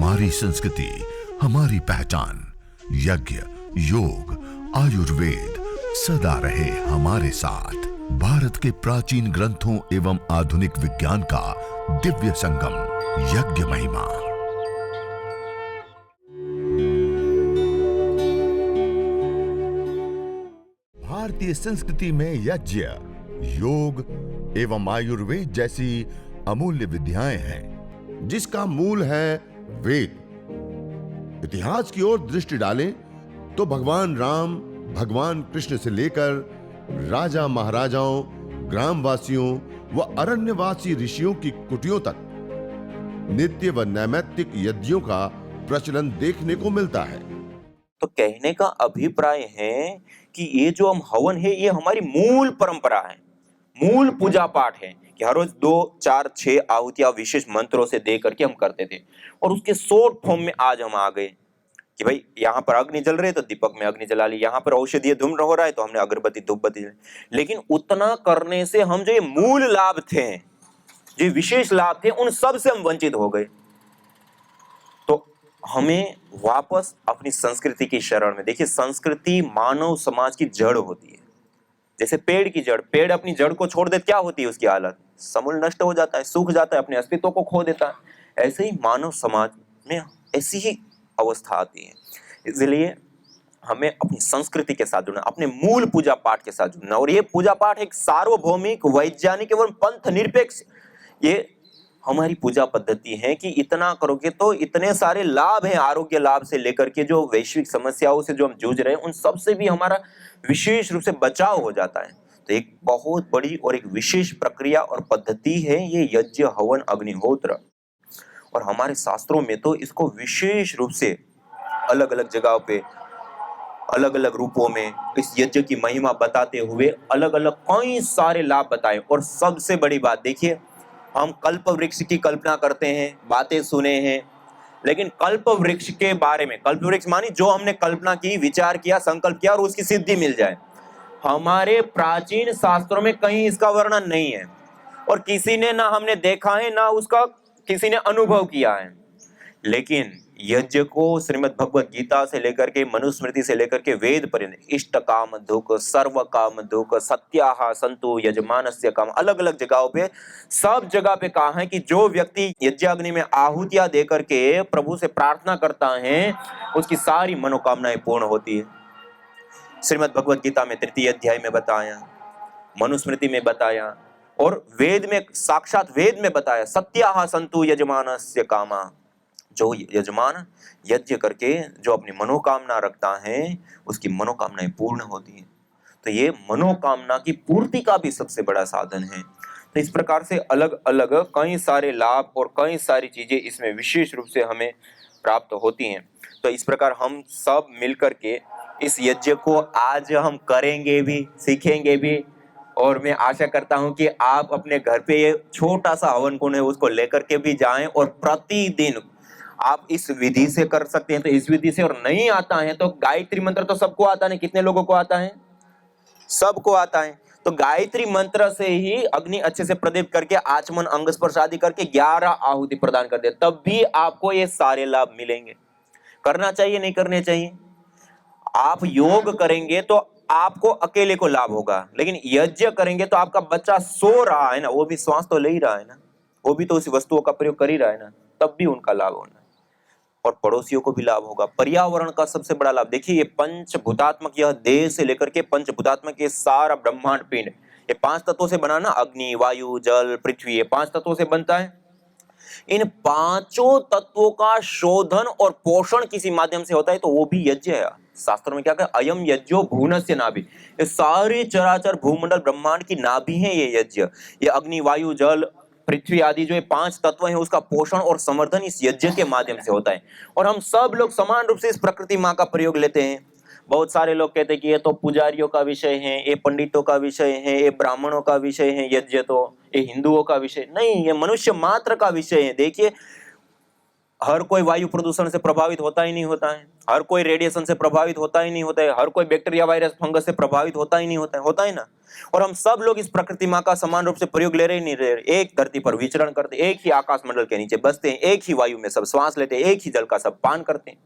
हमारी संस्कृति, हमारी पहचान। यज्ञ, योग, आयुर्वेद सदा रहे हमारे साथ। भारत के प्राचीन ग्रंथों एवं आधुनिक विज्ञान का दिव्य संगम, यज्ञ महिमा। भारतीय संस्कृति में यज्ञ, योग एवं आयुर्वेद जैसी अमूल्य विद्याएं हैं, जिसका मूल है वेद। इतिहास की ओर दृष्टि डालें तो भगवान राम, भगवान कृष्ण से लेकर राजा महाराजाओं, ग्रामवासियों व अरण्यवासी ऋषियों की कुटियों तक नित्य व नैमित्तिक यज्ञों का प्रचलन देखने को मिलता है। तो कहने का अभिप्राय है कि ये जो हम हवन है, ये हमारी मूल परंपरा है, मूल पूजा पाठ है कि हर रोज 2, 4, 6 आहुतियां विशेष मंत्रों से दे करके हम करते थे। और उसके शॉर्ट फॉर्म में आज हम आ गए कि भाई यहाँ पर अग्नि जल रहे तो दीपक में अग्नि जला ली, यहाँ पर औषधीय धूम्र हो रहा है तो हमने अगरबत्ती धूपबत्ती। लेकिन उतना करने से हम जो ये मूल लाभ थे, जो विशेष लाभ थे, उन सब से हम वंचित हो गए। तो हमें वापस अपनी संस्कृति की शरण में, देखिए संस्कृति मानव समाज की जड़ होती है। जैसे पेड़ की जड़, पेड़ अपनी जड़ को छोड़ दे क्या होती है उसकी हालत? समूल नष्ट हो जाता है, सूख जाता है, अपने अस्तित्व को खो देता है। ऐसे ही मानव समाज में ऐसी ही अवस्था आती है। इसलिए हमें अपनी संस्कृति के साथ जुड़ना, अपने मूल पूजा पाठ के साथ जुड़ना। और ये पूजा पाठ एक सार्वभौमिक, वैज्ञानिक एवं पंथ निरपेक्ष ये हमारी पूजा पद्धति है कि इतना करोगे तो इतने सारे लाभ हैं, आरोग्य लाभ से लेकर के जो वैश्विक समस्याओं से जो हम जूझ रहे हैं उन सब से भी हमारा विशेष रूप से बचाव हो जाता है। तो एक बहुत बड़ी और एक विशेष प्रक्रिया और पद्धति है ये यज्ञ, हवन, अग्निहोत्र। और हमारे शास्त्रों में तो इसको विशेष रूप से अलग अलग जगहों पे, अलग अलग रूपों में इस यज्ञ की महिमा बताते हुए अलग अलग कई सारे लाभ बताए। और सबसे बड़ी बात देखिए, हम कल्प वृक्ष की कल्पना करते हैं, बातें सुने हैं, लेकिन कल्प वृक्ष के बारे में, कल्प वृक्ष मानी जो हमने कल्पना की, विचार किया, संकल्प किया और उसकी सिद्धि मिल जाए, हमारे प्राचीन शास्त्रों में कहीं इसका वर्णन नहीं है। और किसी ने ना हमने देखा है, ना उसका किसी ने अनुभव किया है। लेकिन यज्ञ को श्रीमद् भगवत गीता से लेकर के, मनुस्मृति से लेकर के वेद पर्यंत, इष्ट काम धुक, सर्व काम धुक, सत्याह संतु यजमानस्य काम, अलग अलग जगहों पे, सब जगह पे कहा है कि जो व्यक्ति यज्ञाग्नि में आहुतियां दे करके प्रभु से प्रार्थना करता है उसकी सारी मनोकामनाएं पूर्ण होती है। श्रीमद् भगवत गीता में 3 अध्याय में बताया, मनुस्मृति में बताया और वेद में, साक्षात वेद में बताया, सत्याह संतु यजमानस्य कामा। जो यजमान यज्ञ करके जो अपनी मनोकामना रखता है उसकी मनोकामनाएं पूर्ण होती हैं। तो ये मनोकामना की पूर्ति का भी सबसे बड़ा साधन है। तो इस प्रकार से अलग अलग कई सारे लाभ और कई सारी चीजें इसमें विशेष रूप से हमें प्राप्त होती हैं। तो इस प्रकार हम सब मिलकर के इस यज्ञ को आज हम करेंगे भी, सीखेंगे भी। और मैं आशा करता हूं कि आप अपने घर पे ये छोटा सा हवन कुंड है उसको लेकर के भी जाएं और प्रतिदिन आप इस विधि से कर सकते हैं तो इस विधि से। और नहीं आता है तो गायत्री मंत्र तो सबको आता है, कितने लोगों को आता है? सबको आता है। तो गायत्री मंत्र से ही अग्नि अच्छे से प्रदीप्त करके, आचमन, अंग स्पर्श आदि करके 11 आहुति प्रदान कर दे, तब भी आपको ये सारे लाभ मिलेंगे। करना चाहिए, नहीं करने चाहिए? आप योग करेंगे तो आपको अकेले को लाभ होगा, लेकिन यज्ञ करेंगे तो आपका बच्चा सो रहा है ना, वो भी श्वास तो ले ही रहा है ना, वो भी तो उस वस्तुओं का प्रयोग कर ही रहा है ना, तब भी उनका लाभ होना और पड़ोसियों को भी लाभ होगा। पर्यावरण का सबसे बड़ा लाभ देखिए, ये पंचभूतात्मक, यह देह से लेकर के पंचभूतात्मक ये सारा ब्रह्मांड पिंड, ये 5 तत्वों से बना ना, अग्नि, वायु, जल, पृथ्वी, ये 5 तत्वों से बनता है। इन 5 तत्वों का शोधन और पोषण किसी माध्यम से होता है तो वो भी यज्ञ है। शास्त्रों में क्या कहते हैं? अयम यज्ञो भुवनस्य नाभि, ये सारे चराचर भूमंडल ब्रह्मांड की नाभि है ये यज्ञ। ये अग्नि, वायु, जल, पृथ्वी आदि जो ये 5 तत्व हैं उसका पोषण और संवर्धन इस यज्ञ के माध्यम से होता है। और हम सब लोग समान रूप से इस प्रकृति माँ का प्रयोग लेते हैं। बहुत सारे लोग कहते हैं कि ये तो पुजारियों का विषय है, ये पंडितों का विषय है, ये ब्राह्मणों का विषय है, यज्ञ तो ये हिंदुओं का विषय नहीं, ये मनुष्य मात्र का विषय है। देखिए हर कोई वायु प्रदूषण से प्रभावित होता ही नहीं होता है, हर कोई रेडिएशन से प्रभावित होता ही नहीं होता है, हर कोई बैक्टीरिया वायरस फंगस से प्रभावित होता ही नहीं होता है ना। और हम सब लोग इस प्रकृति माँ का समान रूप से प्रयोग ले रहे ही नहीं रहे, एक धरती पर विचरण करते, एक ही आकाश मंडल के नीचे बसते हैं, एक ही वायु में सब श्वास लेते हैं, एक ही जल का सब पान करते हैं।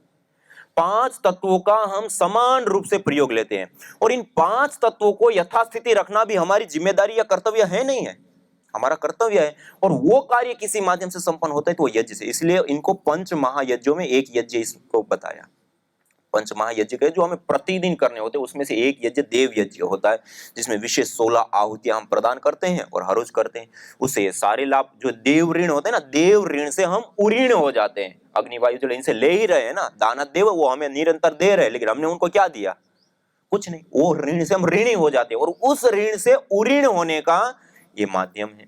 5 तत्वों का हम समान रूप से प्रयोग लेते हैं, और इन 5 तत्वों को यथास्थिति रखना भी हमारी जिम्मेदारी या कर्तव्य है, नहीं है, हमारा कर्तव्य है। और वो कार्य किसी माध्यम से संपन्न होता है तो वो यज्ञ से, इसलिए इनको पंच महायज्ञों में एक यज्ञ इसको बताया। पंच महायज्ञ के जो हमें प्रतिदिन करने होते हैं उसमें से एक यज्ञ देव यज्ञ होता है, जिसमें विशेष 16 आहुतियां हम प्रदान करते हैं और हर रोज करते हैं। उससे ये सारे लाभ जो देव ऋण होते हैं ना, देव ऋण से हम उऋण हो जाते हैं। अग्नि वायु जल इनसे ले ही रहे हैं ना, दाना देव वो हमें निरंतर दे रहे हैं, लेकिन हमने उनको क्या दिया, कुछ नहीं। वो ऋण से हम ऋणी हो जाते हैं, और उस ऋण से उऋण होने का ये माध्यम है।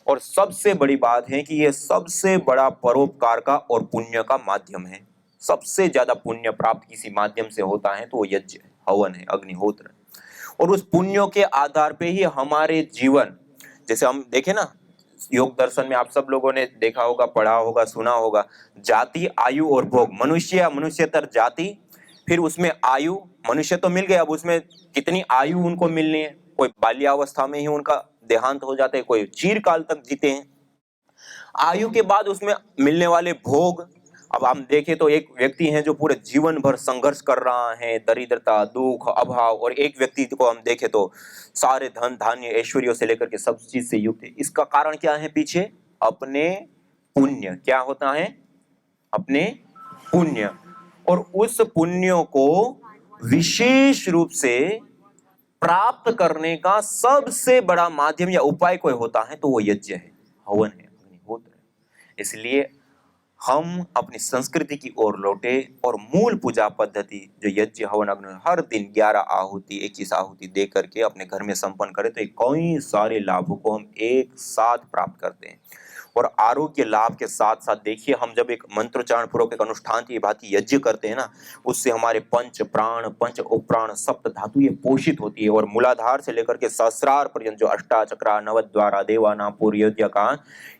और सबसे बड़ी बात है कि ये सबसे बड़ा परोपकार का और पुण्य का माध्यम है। सबसे ज्यादा पुण्य प्राप्त किसी माध्यम से होता है तो वो यज्ञ है, हवन है, अग्निहोत्र है। और उस पुण्यों के आधार पे ही हमारे जीवन, जैसे हम देखें ना, योग दर्शन में आप सब लोगों ने देखा होगा, पढ़ा होगा, सुना होगा, जाति, आयु और भोग। मनुष्य, मनुष्यतर जाति, फिर उसमें आयु, मनुष्य तो मिल गया, अब उसमें कितनी आयु उनको मिलनी है। कोई बाल्यावस्था में ही उनका देहांत हो जाता है, कोई चिरकाल तक जीते हैं। आयु के बाद उसमें मिलने वाले भोग, अब हम देखें तो एक व्यक्ति है जो पूरे जीवन भर संघर्ष कर रहा है, दरिद्रता, दुख, अभाव, और एक व्यक्ति को हम देखें तो सारे धन धान्य ऐश्वर्यों से लेकर के सब चीज से युक्त है। इसका कारण क्या है पीछे? अपने पुण्य। क्या होता है? अपने पुण्य। और उस पुण्यों को विशेष रूप से प्राप्त करने का सबसे बड़ा माध्यम या उपाय कोई होता है तो वो यज्ञ है, हवन है, अग्निहोत्र है। इसलिए हम अपनी संस्कृति की ओर लौटे और मूल पूजा पद्धति जो यज्ञ हवन अग्नि, हर दिन 11 आहुति, 21 आहुति दे करके अपने घर में संपन्न करें तो कई सारे लाभों को हम एक साथ प्राप्त करते हैं। और आरोग्य लाभ के साथ साथ देखिए, हम जब एक मंत्रोच्चारण पूर्वक एक अनुष्ठान की भांति यज्ञ करते हैं ना, उससे हमारे पंच प्राण, पंच उपप्राण, सप्त धातु ये पोषित होती है। और मूलाधार से लेकर के सहस्रार पर्यंत जो अष्टाचक्रा, नवद्वारा, देवानापुर, यज्ञ का,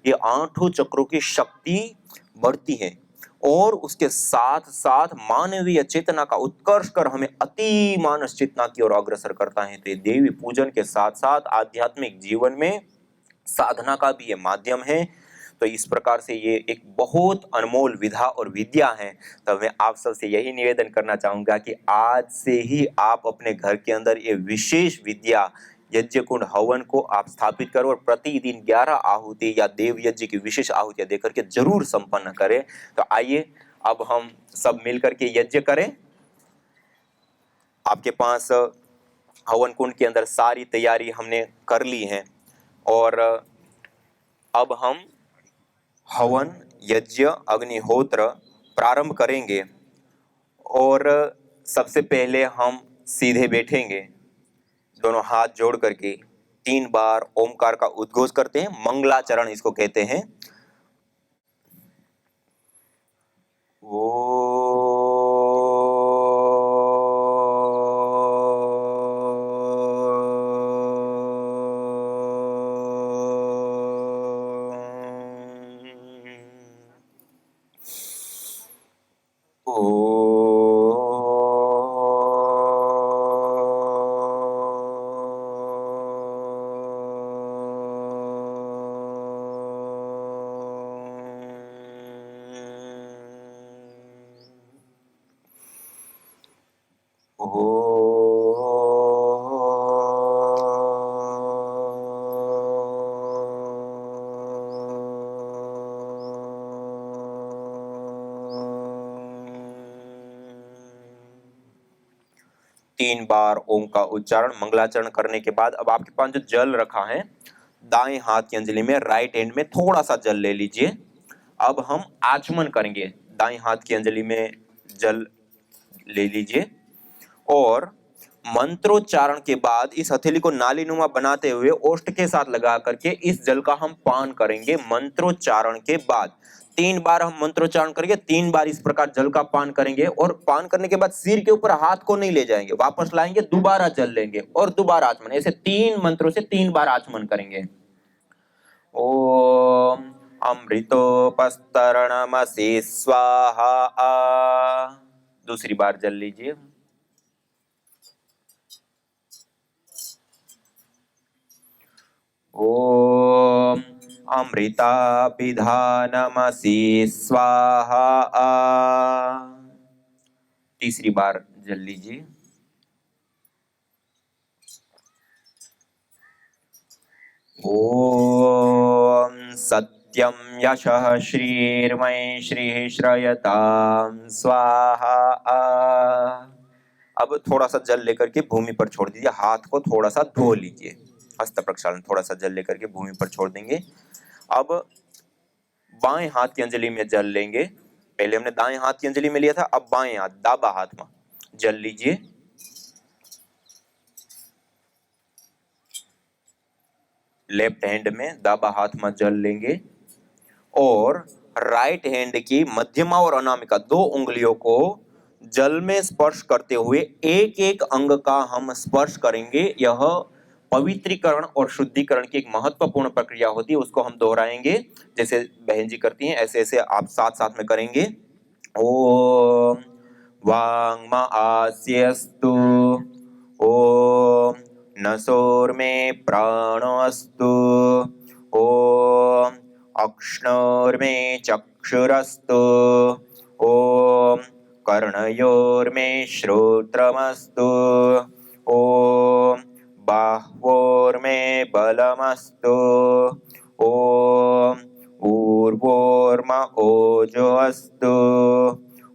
ये 8 चक्रों की शक्ति बढ़ती है। और उसके साथ साथ मानवीय चेतना का उत्कर्ष कर हमें अति मानस चेतना की ओर अग्रसर करता है। तो ये देवी पूजन के साथ साथ आध्यात्मिक जीवन में साधना का भी ये माध्यम है। तो इस प्रकार से ये एक बहुत अनमोल विधा और विद्या है। तो मैं आप सबसे यही निवेदन करना चाहूंगा कि आज से ही आप अपने घर के अंदर ये विशेष विद्या यज्ञ कुंड हवन को आप स्थापित करो और प्रतिदिन 11 आहुति या देव यज्ञ की विशेष आहुतियां देकर के जरूर संपन्न करें। तो आइए अब हम सब मिलकर के यज्ञ करें। आपके पास हवन कुंड के अंदर सारी तैयारी हमने कर ली है, और अब हम हवन, यज्ञ, अग्निहोत्र प्रारंभ करेंगे। और सबसे पहले हम सीधे बैठेंगे, दोनों हाथ जोड़ करके 3 बार ओमकार का उद्घोष करते हैं, मंगलाचरण इसको कहते हैं। तीन बार ओम का उच्चारण मंगलाचरण करने के बाद अब आपके पास जो जल रखा है, दाएं हाथ की अंजलि में, राइट हैंड में थोड़ा सा जल ले लीजिए। अब हम आचमन करेंगे। दाएं हाथ की अंजलि में जल ले लीजिए और मंत्रोच्चारण के बाद इस हथेली को नालीनुमा बनाते हुए ओष्ठ के साथ लगा करके इस जल का हम पान करेंगे। मंत्रोच्चारण के बाद 3 बार हम मंत्रोच्चारण करेंगे, 3 बार इस प्रकार जल का पान करेंगे। और पान करने के बाद सिर के ऊपर हाथ को नहीं ले जाएंगे, वापस लाएंगे, दोबारा जल लेंगे और दोबारा आचमन। ऐसे 3 मंत्रों से 3 बार आचमन करेंगे। ओम अमृतोपस्तरणमसि स्वाहा। दूसरी बार जल लीजिए। ओम अमृताभिधानमसि स्वाहा। तीसरी बार जल लीजिए। ओम सत्यम यशः श्रीर्मय श्रीः श्रयताम स्वाहा। अब थोड़ा सा जल लेकर के भूमि पर छोड़ दीजिए, हाथ को थोड़ा सा धो लीजिए। हस्त प्रक्षालन, थोड़ा सा जल लेकर के भूमि पर छोड़ देंगे। अब बाएं हाथ की अंजलि में जल लेंगे। पहले हमने दाएं हाथ की अंजलि में लिया था, अब बाएं हाथ दाबा हाथ में जल लीजिए। लेफ्ट हैंड में दाबा हाथ में जल लेंगे और राइट हैंड की मध्यमा और अनामिका 2 उंगलियों को जल में स्पर्श करते हुए एक एक अंग का हम स्पर्श करेंगे। यह पवित्रीकरण और शुद्धिकरण की एक महत्वपूर्ण प्रक्रिया होती है, उसको हम दोहराएंगे। जैसे बहन जी करती हैं ऐसे ऐसे आप साथ साथ में करेंगे। ओम वांग्म आस्यस्तु, ओम नसोर्मे प्राणोऽस्तु, ओम अक्ष्णोर्मे चक्षुरस्तु, ओम कर्णयोर्मे श्रोत्रमस्तु, ओम बाह्वोर्मे बलमस्तु, ओम ऊर्वोर्म ओजोऽस्तु,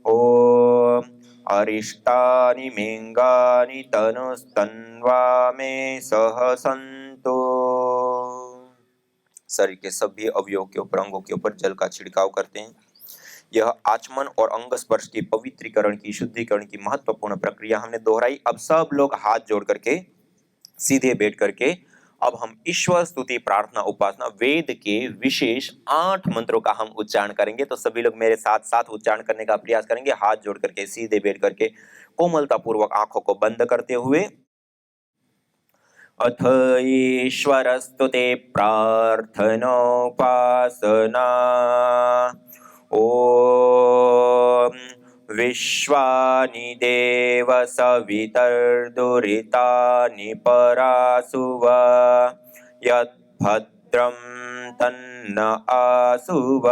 ओम अरिष्टानि मिंगानि तनुस्तन्वा मे सह सन्तु। शरीर के सभी अवयवों के ऊपर, अंगों के ऊपर जल का छिड़काव करते हैं। यह आचमन और अंग स्पर्श की पवित्रीकरण की, शुद्धिकरण की महत्वपूर्ण प्रक्रिया हमने दोहराई। अब सब लोग हाथ जोड़ करके सीधे बैठ करके अब हम ईश्वर स्तुति प्रार्थना उपासना वेद के विशेष 8 मंत्रों का हम उच्चारण करेंगे। तो सभी लोग मेरे साथ साथ उच्चारण करने का प्रयास करेंगे, हाथ जोड़ करके सीधे बैठ करके कोमलता पूर्वक आंखों को बंद करते हुए। अथ ईश्वरस्तुते प्रार्थनोपासना। ओम विश्वानि देव सवितर्दुरितानि परासुव, यद्भद्रं तन्न आसुव।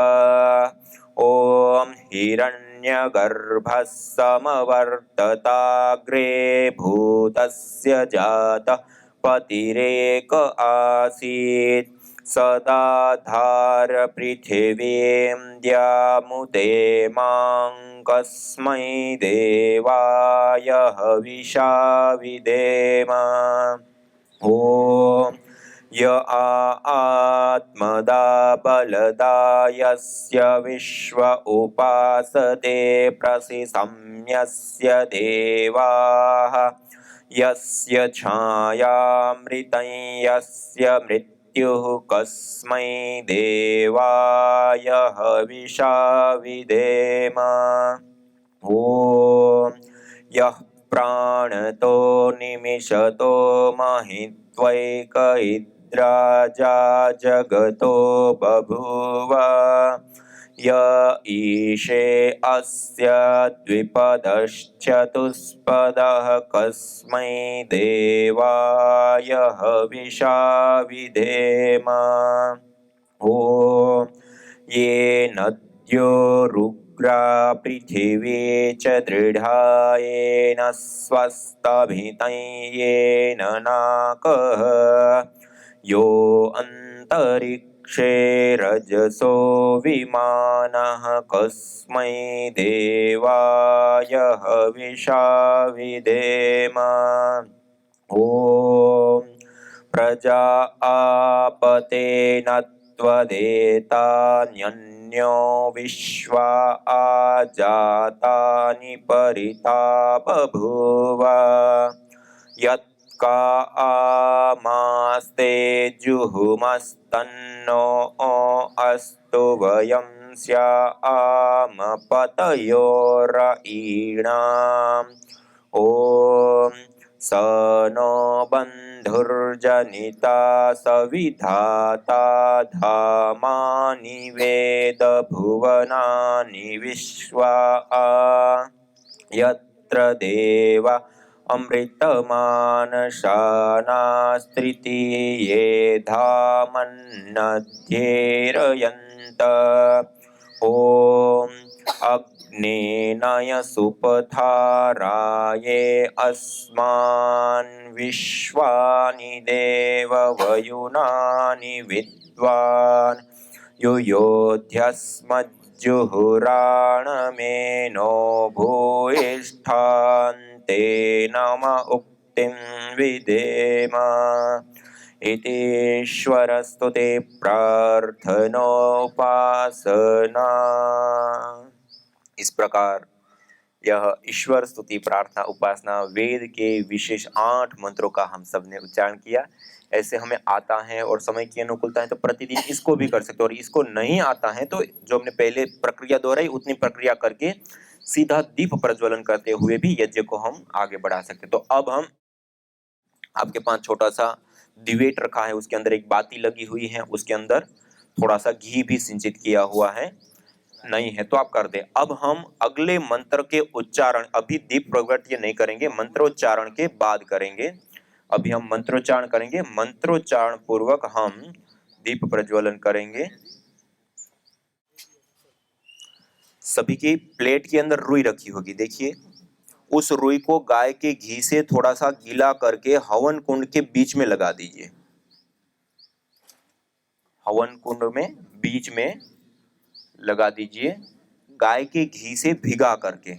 ओम हिरण्यगर्भः समवर्तताग्रे भूतस्य जातः पतिरेक आसीत्, सदाधार पृथिवीं द्यामुते मां कस्मै देवाय हविषा विधेम। ओम य आत्मदा बलदा यस्य विश्व उपासते प्रसिसम्यस्य देवाः, यस्य छायामृतं यस्य मृत्युः कस्मै देवाय हविषा विधेम। ओम यः प्राणतो निमिषतो महित्वैक इद्राजा जगतो बभूव, य ईशे अस्य द्विपदश्चतुष्पदः कस्मै देवाय हविषा विधेम। ओम ये नद्योरुग्रा पृथिवी च दृढा येन स्वस्तभितं येन नाकः, यो अन्तरिक्षे रजसो विमानः कस्मै देवाय हविषा विधेम। ओम प्रजा आपतेन त्वदेतान्यन्यो विश्वा आजातानि परिता बभूव, यत्का आमास्ते जुहुमस्तन्नो अस्तु वयं स्याम पतयोरयीणाम्। ओम स नो बन्धुभिर्यजत्राः बन्धुर्जनिता सविधाता धामानि वेद भुवनानि विश्वा यत्र देवा अमृतमानशानास्त्रितीये धामन्नध्येरयन्त ॐ अग्नेनाय सुपथाराये अस्मान् विश्वानि देववयुनानि विद्वान् युयोध्यस्मज्जुहुराणमेनो भूयिष्ठान्ते नम उक्तिं विधेम इतीश्वरस्तु ते प्रार्थनोपासना। इस प्रकार यह ईश्वर स्तुति प्रार्थना उपासना वेद के विशेष 8 मंत्रों का हम सब ने उच्चारण किया। ऐसे हमें आता है और समय की अनुकूलता है तो प्रतिदिन इसको भी कर सकते हैं, और इसको नहीं आता है तो जो हमने पहले प्रक्रिया दोहराई उतनी प्रक्रिया करके सीधा दीप प्रज्वलन करते हुए भी यज्ञ को हम आगे बढ़ा सकते हैं। तो अब हम आपके पास छोटा सा दिवेट रखा है, उसके अंदर एक बाती लगी हुई है, उसके अंदर थोड़ा सा घी भी सिंचित किया हुआ है, नहीं है तो आप कर दे। अब हम अगले मंत्र के उच्चारण, अभी दीप प्रगट्य नहीं करेंगे, मंत्रोच्चारण के बाद करेंगे। अभी हम मंत्रोच्चारण करेंगे, मंत्रोच्चारण पूर्वक हम दीप प्रज्वलन करेंगे। सभी की प्लेट के अंदर रुई रखी होगी, देखिए उस रुई को गाय के घी से थोड़ा सा गीला करके हवन कुंड के बीच में लगा दीजिए। हवन कुंड में बीच में लगा दीजिए गाय के घी से भिगा करके,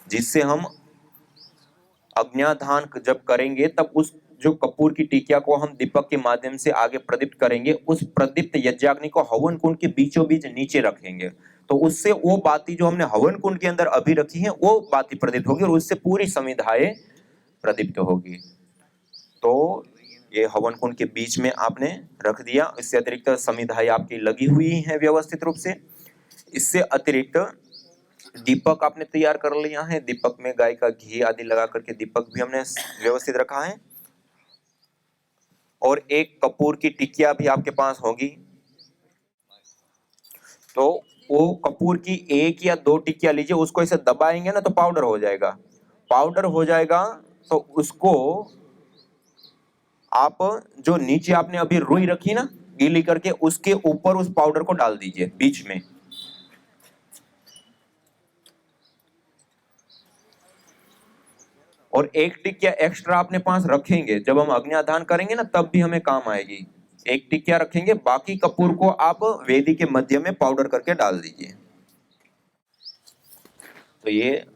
जिससे हम अग्न्याधान जब करेंगे तब उस जो कपूर की टिकिया को हम दीपक के माध्यम से आगे प्रदीप्त करेंगे, उस प्रदीप्त यज्ञाग्नि को हवन कुंड के बीचों बीच नीचे रखेंगे, तो उससे वो बाती जो हमने हवन कुंड के अंदर अभी रखी है वो बाती प्रदीप्त होगी और उससे पूरी समिधाएं प्रदीप्त होगी। तो ये हवन कुंड के बीच में आपने रख दिया। इससे अतिरिक्त समिधाएं आपकी लगी हुई हैं व्यवस्थित रूप से। इससे अतिरिक्त दीपक आपने तैयार कर लिया है, दीपक में गाय का घी आदि लगा करके दीपक भी हमने व्यवस्थित रखा है, और एक कपूर की टिकिया भी आपके पास होगी। तो वो कपूर की 1 या 2 टिकिया लीजिए, उसको ऐसे दबाएंगे ना तो पाउडर हो जाएगा। पाउडर हो जाएगा तो उसको आप जो नीचे आपने अभी रुई रखी ना गीली करके, उसके ऊपर उस पाउडर को डाल दीजिए बीच में। और 1 टिकिया एक्स्ट्रा अपने पास रखेंगे, जब हम अग्न्याधान करेंगे ना तब भी हमें काम आएगी। 1 टिकिया रखेंगे, बाकी कपूर को आप वेदी के मध्य में पाउडर करके डाल दीजिए। तो ये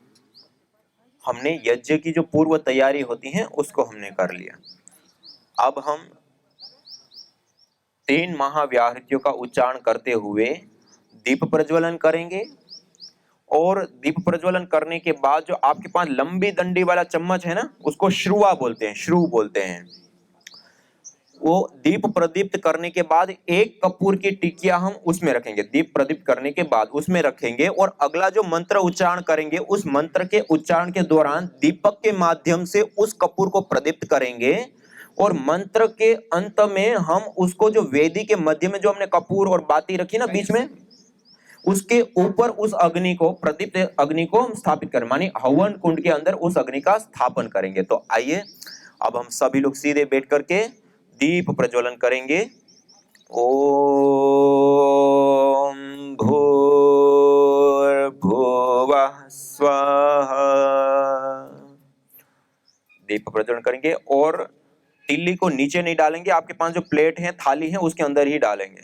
हमने यज्ञ की जो पूर्व तैयारी होती है उसको हमने कर लिया। अब हम 3 महाव्याहृतियों का उच्चारण करते हुए दीप प्रज्वलन करेंगे, और दीप प्रज्वलन करने के बाद जो आपके पास लंबी डंडी वाला चम्मच है ना, उसको श्रुआ बोलते हैं, श्रु बोलते हैं। वो दीप प्रदीप्त करने के बाद 1 कपूर की टिकिया हम उसमें रखेंगे, दीप प्रदीप्त करने के बाद उसमें रखेंगे, और अगला जो मंत्र उच्चारण करेंगे उस मंत्र के उच्चारण के दौरान दीपक के माध्यम से उस कपूर को प्रदीप्त करेंगे, और मंत्र के अंत में हम उसको जो वेदी के मध्य में जो हमने कपूर और बाती रखी ना बीच में, उसके ऊपर उस अग्नि को, प्रदीप्त अग्नि को हम स्थापित करें, मानी हवन कुंड के अंदर उस अग्नि का स्थापन करेंगे। तो आइए अब हम सभी लोग सीधे बैठ करके दीप प्रज्वलन करेंगे। ओम भूर्भुवः स्वः। दीप प्रज्वलन करेंगे और तिल्ली को नीचे नहीं डालेंगे, आपके पास जो प्लेट है थाली है उसके अंदर ही डालेंगे।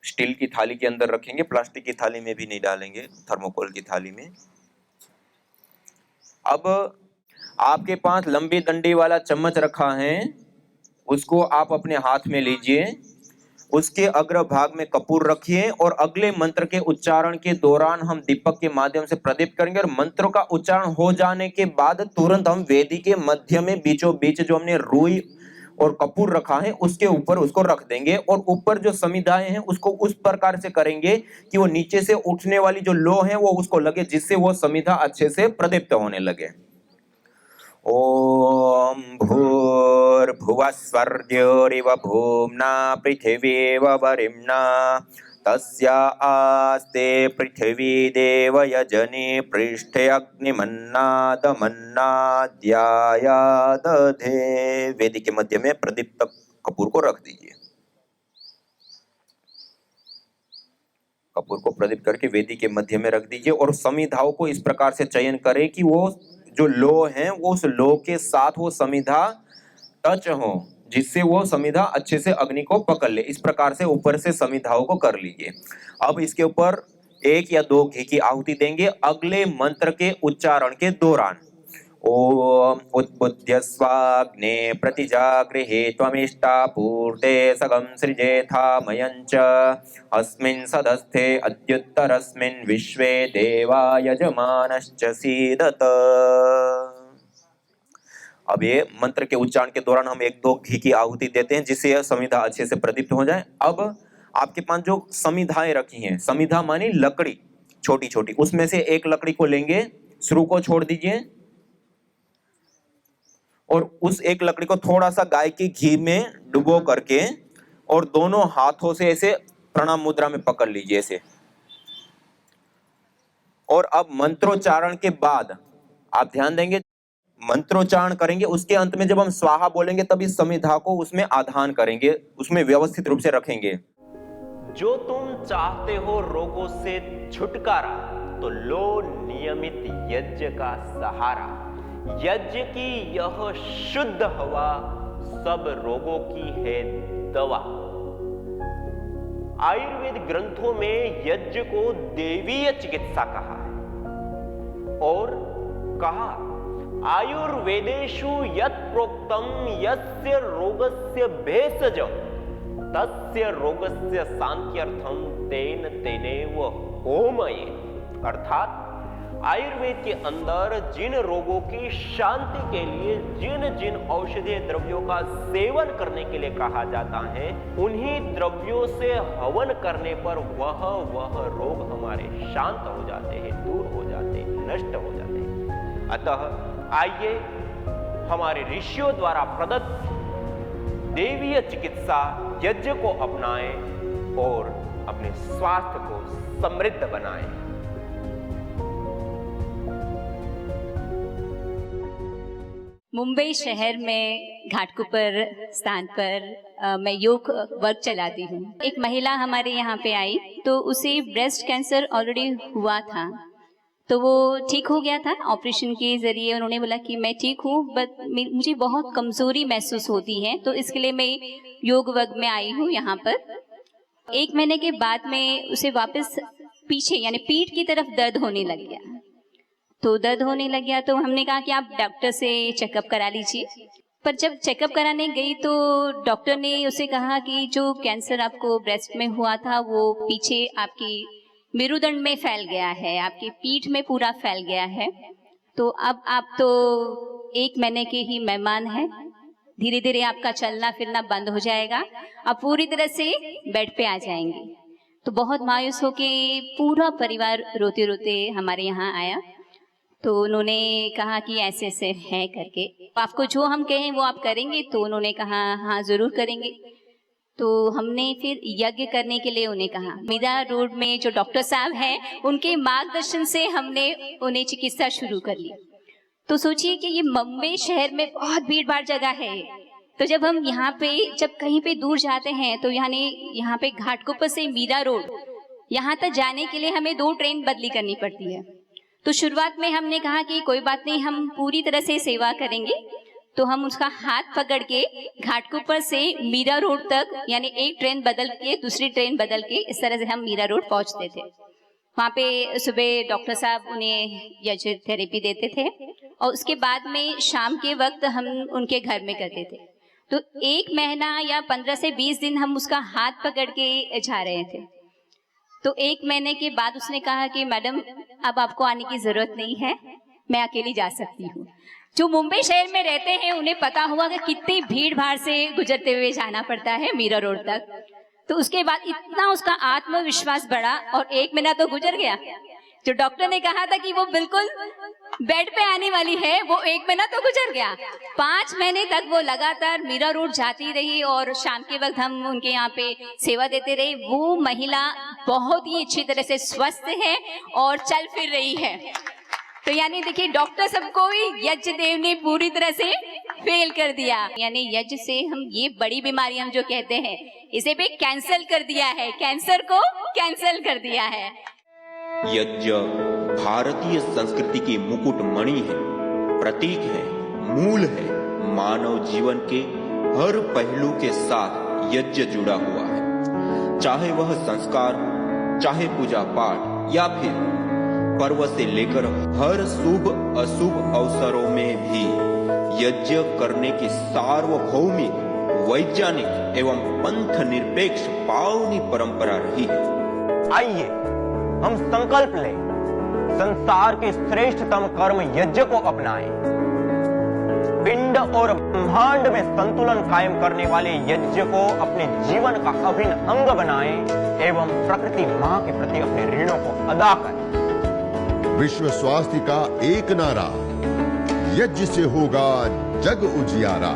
स्टील की थाली के अंदर रखेंगे, प्लास्टिक की थाली में भी नहीं डालेंगे, थर्मोकोल की थाली में। अब आपके पास लंबी डंडी वाला चम्मच रखा है, उसको आप अपने हाथ में लीजिए, उसके अग्र भाग में कपूर रखिए, और अगले मंत्र के उच्चारण के दौरान हम दीपक के माध्यम से प्रदीप्त करेंगे, और मंत्रों का उच्चारण हो जाने के बाद तुरंत हम वेदी के मध्य में बीचों बीच जो हमने रुई और कपूर रखा है उसके ऊपर उसको रख देंगे, और ऊपर जो समिधाएं हैं उसको उस प्रकार से करेंगे कि वो नीचे से उठने वाली जो लो है वो उसको लगे, जिससे वो समिधा अच्छे से प्रदीप्त होने लगे। ओम भूर्भुवः स्वर्योरिव भूम्ना पृथिवीव वरिम्ना तस्या आस्ते पृथिवी देवयजने पृष्ठे अग्निमन्नादमन्नाद्याया दधे। वेदी के मध्य में प्रदीप्त कपूर को रख दीजिए। कपूर को प्रदीप्त करके वेदी के मध्य में रख दीजिए और समिधाओं को इस प्रकार से चयन करें कि वो जो लो हैं वो उस लो के साथ वो समिधा टच हो, जिससे वो समिधा अच्छे से अग्नि को पकड़ ले। इस प्रकार से ऊपर से समिधाओं को कर लीजिए। अब इसके ऊपर 1 या 2 घी की आहुति देंगे अगले मंत्र के उच्चारण के दौरान। ओम उद्बुद्ध्य स्वाग्ने प्रतिजागृहे त्वमिष्टापूर्ते सगं सृजेथामयञ्च अस्मिन् सदस्थे अद्युत्तरस्मिन् विश्वे देवा यजमानश्च सीदत। अब ये मंत्र के उच्चारण के दौरान हम 1-2 घी की आहुति देते हैं जिससे यह समिधा अच्छे से प्रदीप्त हो जाए। अब आपके पास जो समिधाएं रखी हैं, समिधा मानी लकड़ी छोटी छोटी, उसमें से एक लकड़ी को लेंगे, शुरू को छोड़ दीजिए और उस एक लकड़ी को थोड़ा सा गाय के घी में डुबो करके और दोनों हाथों से ऐसे प्रणाम मुद्रा में पकड़ लीजिए ऐसे। और अब मंत्रोच्चारण के बाद आप ध्यान देंगे, मंत्रोच्चारण करेंगे, उसके अंत में जब हम स्वाहा बोलेंगे तब इस समिधा को उसमें आधान करेंगे, उसमें व्यवस्थित रूप से रखेंगे। जो तुम चाहते हो रोगों से छुटकारा, तो लो नियमित यज्ञ का सहारा। यज्ञ की यह शुद्ध हवा सब रोगों की है दवा। आयुर्वेद ग्रंथों में यज्ञ को देवीय चिकित्सा कहा है और कहा आयुर्वेदेषु यत् प्रोक्तम यस्य रोगस्य भेषजं तस्य रोगस्य शांत्यर्थम तेन तेनेव होमये। अर्थात आयुर्वेद के अंदर जिन रोगों की शांति के लिए जिन जिन औषधीय द्रव्यों का सेवन करने के लिए कहा जाता है, उन्हीं द्रव्यों से हवन करने पर वह रोग हमारे शांत हो जाते हैं, दूर हो जाते हैं, नष्ट हो जाते हैं। अतः आइए हमारे ऋषियों द्वारा प्रदत्त देवीय चिकित्सा यज्ञ को अपनाएं और अपने स्वास्थ्य को समृद्ध बनाएं। मुंबई शहर में घाटकोपर स्थान पर मैं योग वर्क चलाती हूँ। एक महिला हमारे यहाँ पे आई तो उसे ब्रेस्ट कैंसर ऑलरेडी हुआ था, तो वो ठीक हो गया था ऑपरेशन के जरिए। उन्होंने बोला कि मैं ठीक हूँ बट मुझे बहुत कमज़ोरी महसूस होती है, तो इसके लिए मैं योग वर्ग में आई हूँ यहाँ पर। 1 महीने के बाद में उसे वापस पीछे यानी पीठ की तरफ दर्द होने लग गया। तो दर्द होने लग गया तो हमने कहा कि आप डॉक्टर से चेकअप करा लीजिए। पर जब चेकअप कराने गई तो डॉक्टर ने उसे कहा कि जो कैंसर आपको ब्रेस्ट में हुआ था वो पीछे आपकी मेरुदंड में फैल गया है, आपकी पीठ में पूरा फैल गया है। तो अब आप तो 1 महीने के ही मेहमान हैं, धीरे धीरे आपका चलना फिरना बंद हो जाएगा, आप पूरी तरह से बेड पे आ जाएंगे। तो बहुत मायूस होके पूरा परिवार रोते रोते हमारे यहाँ आया। तो उन्होंने कहा कि ऐसे ऐसे है करके, आपको जो हम कहें वो आप करेंगे? तो उन्होंने कहा हाँ ज़रूर करेंगे। तो हमने फिर यज्ञ करने के लिए उन्हें कहा। मीरा रोड में जो डॉक्टर साहब हैं उनके मार्गदर्शन से हमने उन्हें चिकित्सा शुरू कर ली। तो सोचिए कि ये मुंबई शहर में बहुत भीड़ भाड़ जगह है, तो जब हम यहाँ पे जब कहीं पे दूर जाते हैं तो यहाँ पे घाटकोपर से मीरा रोड यहाँ तक जाने के लिए हमें 2 ट्रेन बदली करनी पड़ती है। तो शुरुआत में हमने कहा कि कोई बात नहीं, हम पूरी तरह से सेवा करेंगे। तो हम उसका हाथ पकड़ के घाटकोपर से मीरा रोड तक यानी एक ट्रेन बदल के दूसरी ट्रेन बदल के इस तरह से हम मीरा रोड पहुंचते थे। वहाँ पे सुबह डॉक्टर साहब उन्हें यज्ञ थेरेपी देते थे और उसके बाद में शाम के वक्त हम उनके घर में करते थे। तो 1 महीना या 15 से 20 दिन हम उसका हाथ पकड़ के जा रहे थे। तो 1 महीने के बाद उसने कहा कि मैडम अब आपको आने की जरूरत नहीं है, मैं अकेली जा सकती हूँ। जो मुंबई शहर में रहते हैं उन्हें पता होगा कि कितनी भीड़ भाड़ से गुजरते हुए जाना पड़ता है मीरा रोड तक। तो उसके बाद इतना उसका आत्मविश्वास बढ़ा और 1 महीना तो गुजर गया। जो डॉक्टर ने कहा था कि वो बिल्कुल बेड पे आने वाली है, वो 1 महीना तो गुजर गया, 5 महीने तक वो लगातार मीरा रोड जाती रही और शाम के वक्त हम उनके यहाँ पे सेवा देते रहे। वो महिला बहुत ही अच्छी तरह से स्वस्थ है और चल फिर रही है। तो यानी देखिए, डॉक्टर सबको ही यज्ञ देव ने पूरी तरह से फेल कर दिया। यानी यज्ञ से हम ये बड़ी बीमारी हम जो कहते हैं, इसे भी कैंसिल कर दिया है, कैंसर को कैंसिल कर दिया है। यज्ञ भारतीय संस्कृति की मुकुट मणि है, प्रतीक है, मूल है। मानव जीवन के हर पहलू के साथ यज्ञ जुड़ा हुआ है, चाहे वह संस्कार, चाहे पूजा पाठ या फिर पर्व से लेकर हर शुभ अशुभ अवसरों में भी यज्ञ करने की सार्वभौमिक, वैज्ञानिक एवं पंथ निरपेक्ष पावनी परंपरा रही है। आइए हम संकल्प लें, संसार के श्रेष्ठतम कर्म यज्ञ को अपनाएं। पिंड और ब्रह्मांड में संतुलन कायम करने वाले यज्ञ को अपने जीवन का अभिन्न अंग बनाएं एवं प्रकृति मां के प्रति अपने ऋणों को अदा करें। विश्व स्वास्थ्य का एक नारा, यज्ञ से होगा जग उजियारा।